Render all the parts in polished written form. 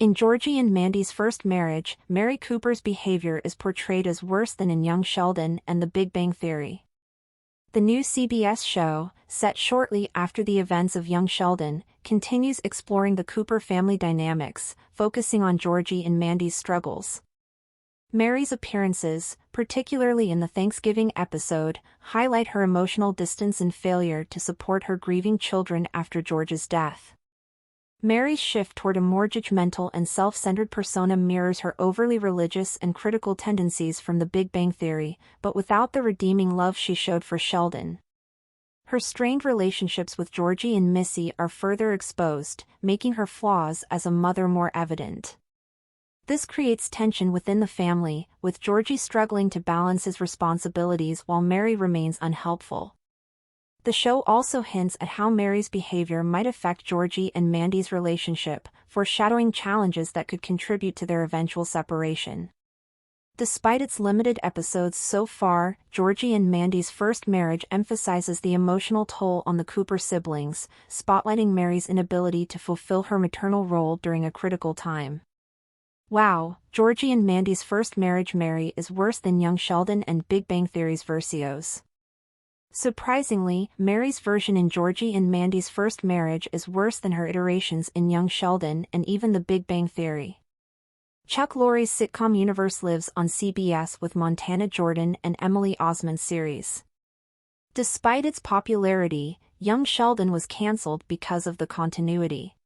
In Georgie and Mandy's first marriage, Mary Cooper's behavior is portrayed as worse than in Young Sheldon and The Big Bang Theory. The new CBS show, set shortly after the events of Young Sheldon, continues exploring the Cooper family dynamics, focusing on Georgie and Mandy's struggles. Mary's appearances, particularly in the Thanksgiving episode, highlight her emotional distance and failure to support her grieving children after George's death. Mary's shift toward a more judgmental and self-centered persona mirrors her overly religious and critical tendencies from The Big Bang Theory, but without the redeeming love she showed for Sheldon. Her strained relationships with Georgie and Missy are further exposed, making her flaws as a mother more evident. This creates tension within the family, with Georgie struggling to balance his responsibilities while Mary remains unhelpful. The show also hints at how Mary's behavior might affect Georgie and Mandy's relationship, foreshadowing challenges that could contribute to their eventual separation. Despite its limited episodes so far, Georgie and Mandy's first marriage emphasizes the emotional toll on the Cooper siblings, spotlighting Mary's inability to fulfill her maternal role during a critical time. Wow, Georgie and Mandy's first marriage. Mary is worse than Young Sheldon and Big Bang Theory's versios. Surprisingly, Mary's version in Georgie and Mandy's first marriage is worse than her iterations in Young Sheldon and even The Big Bang Theory. Chuck Lorre's sitcom universe lives on CBS with Montana Jordan and Emily Osment's series. Despite its popularity, Young Sheldon was cancelled because of the continuity.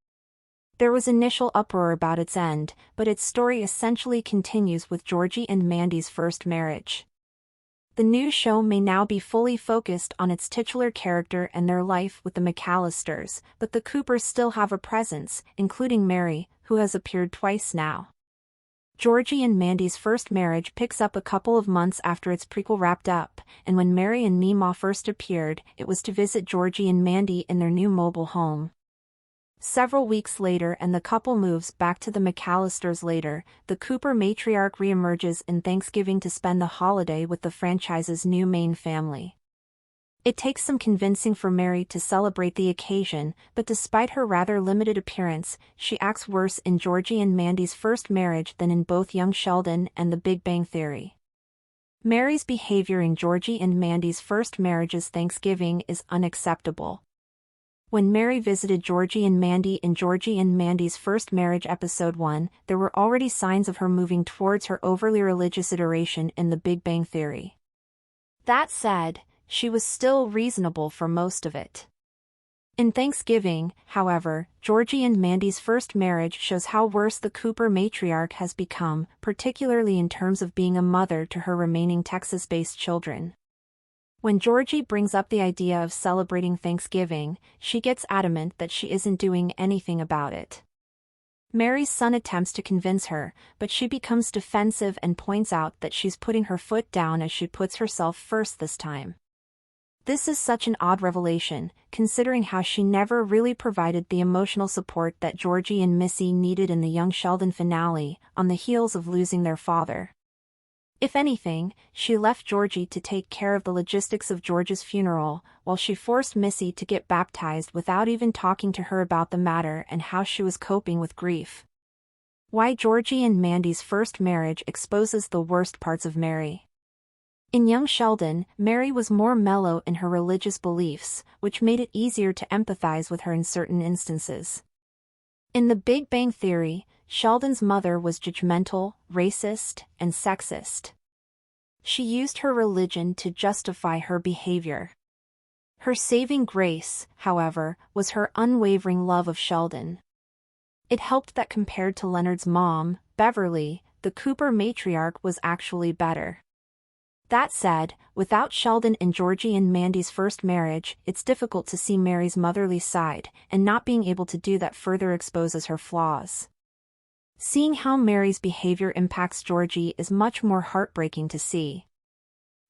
There was initial uproar about its end, but its story essentially continues with Georgie and Mandy's first marriage. The new show may now be fully focused on its titular character and their life with the McAllisters, but the Coopers still have a presence, including Mary, who has appeared twice now. Georgie and Mandy's first marriage picks up a couple of months after its prequel wrapped up, and when Mary and Meemaw first appeared, it was to visit Georgie and Mandy in their new mobile home. Several weeks later and the couple moves back to the McAllisters later, the Cooper matriarch reemerges in Thanksgiving to spend the holiday with the franchise's new main family. It takes some convincing for Mary to celebrate the occasion, but despite her rather limited appearance, she acts worse in Georgie and Mandy's first marriage than in both Young Sheldon and The Big Bang Theory. Mary's behavior in Georgie and Mandy's first marriage's Thanksgiving is unacceptable. When Mary visited Georgie and Mandy in Georgie and Mandy's first marriage episode 1, there were already signs of her moving towards her overly religious iteration in The Big Bang Theory. That said, she was still reasonable for most of it. In Thanksgiving, however, Georgie and Mandy's first marriage shows how worse the Cooper matriarch has become, particularly in terms of being a mother to her remaining Texas-based children. When Georgie brings up the idea of celebrating Thanksgiving, she gets adamant that she isn't doing anything about it. Mary's son attempts to convince her, but she becomes defensive and points out that she's putting her foot down as she puts herself first this time. This is such an odd revelation, considering how she never really provided the emotional support that Georgie and Missy needed in the Young Sheldon finale, on the heels of losing their father. If anything, she left Georgie to take care of the logistics of George's funeral, while she forced Missy to get baptized without even talking to her about the matter and how she was coping with grief. Why Georgie and Mandy's first marriage exposes the worst parts of Mary. In Young Sheldon, Mary was more mellow in her religious beliefs, which made it easier to empathize with her in certain instances. In The Big Bang Theory, Sheldon's mother was judgmental, racist, and sexist. She used her religion to justify her behavior. Her saving grace, however, was her unwavering love of Sheldon. It helped that compared to Leonard's mom, Beverly, the Cooper matriarch was actually better. That said, without Sheldon and Georgie and Mandy's first marriage, it's difficult to see Mary's motherly side, and not being able to do that further exposes her flaws. Seeing how Mary's behavior impacts Georgie is much more heartbreaking to see.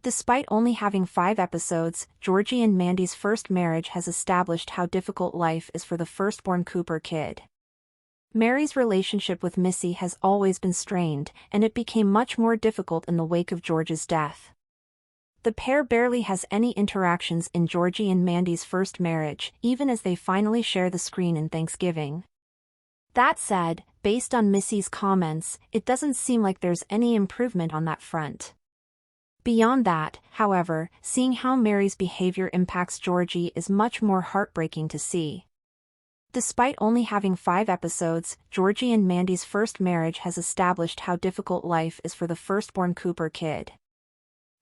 Despite only having 5 episodes, Georgie and Mandy's first marriage has established how difficult life is for the firstborn Cooper kid. Mary's relationship with Missy has always been strained, and it became much more difficult in the wake of George's death. The pair barely has any interactions in Georgie and Mandy's first marriage, even as they finally share the screen in Thanksgiving. That said, based on Missy's comments, it doesn't seem like there's any improvement on that front. Beyond that, however, seeing how Mary's behavior impacts Georgie is much more heartbreaking to see. Despite only having 5 episodes, Georgie and Mandy's first marriage has established how difficult life is for the firstborn Cooper kid.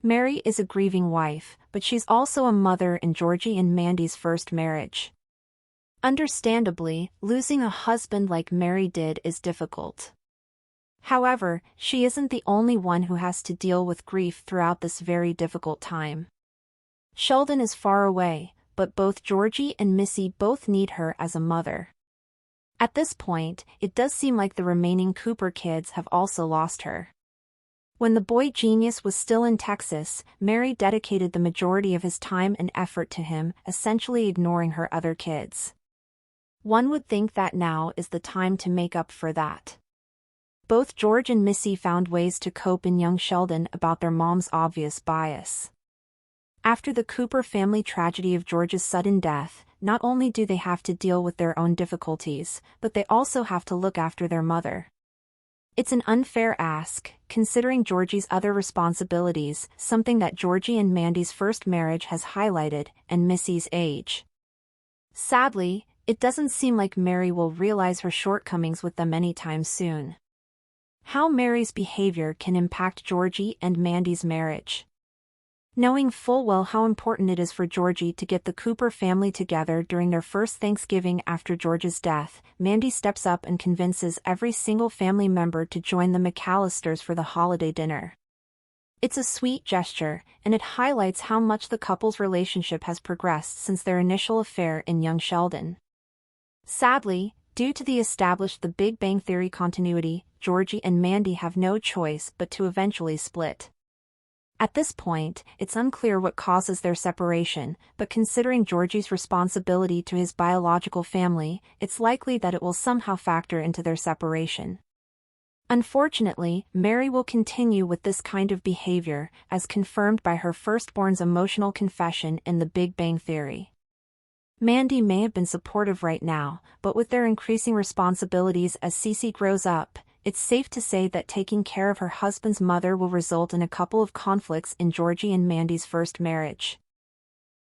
Mary is a grieving wife, but she's also a mother in Georgie and Mandy's first marriage. Understandably, losing a husband like Mary did is difficult. However, she isn't the only one who has to deal with grief throughout this very difficult time. Sheldon is far away, but both Georgie and Missy both need her as a mother. At this point, it does seem like the remaining Cooper kids have also lost her. When the boy genius was still in Texas, Mary dedicated the majority of his time and effort to him, essentially ignoring her other kids. One would think that now is the time to make up for that. Both George and Missy found ways to cope in young Sheldon about their mom's obvious bias. After the Cooper family tragedy of George's sudden death, not only do they have to deal with their own difficulties, but they also have to look after their mother. It's an unfair ask, considering Georgie's other responsibilities, something that Georgie and Mandy's first marriage has highlighted, and Missy's age. Sadly, it doesn't seem like Mary will realize her shortcomings with them anytime soon. How Mary's behavior can impact Georgie and Mandy's marriage. Knowing full well how important it is for Georgie to get the Cooper family together during their first Thanksgiving after George's death, Mandy steps up and convinces every single family member to join the McAllisters for the holiday dinner. It's a sweet gesture, and it highlights how much the couple's relationship has progressed since their initial affair in young Sheldon. Sadly, due to the established The Big Bang Theory continuity, Georgie and Mandy have no choice but to eventually split. At this point, it's unclear what causes their separation, but considering Georgie's responsibility to his biological family, it's likely that it will somehow factor into their separation. Unfortunately, Mary will continue with this kind of behavior, as confirmed by her firstborn's emotional confession in The Big Bang Theory. Mandy may have been supportive right now, but with their increasing responsibilities as Cece grows up, it's safe to say that taking care of her husband's mother will result in a couple of conflicts in Georgie and Mandy's first marriage.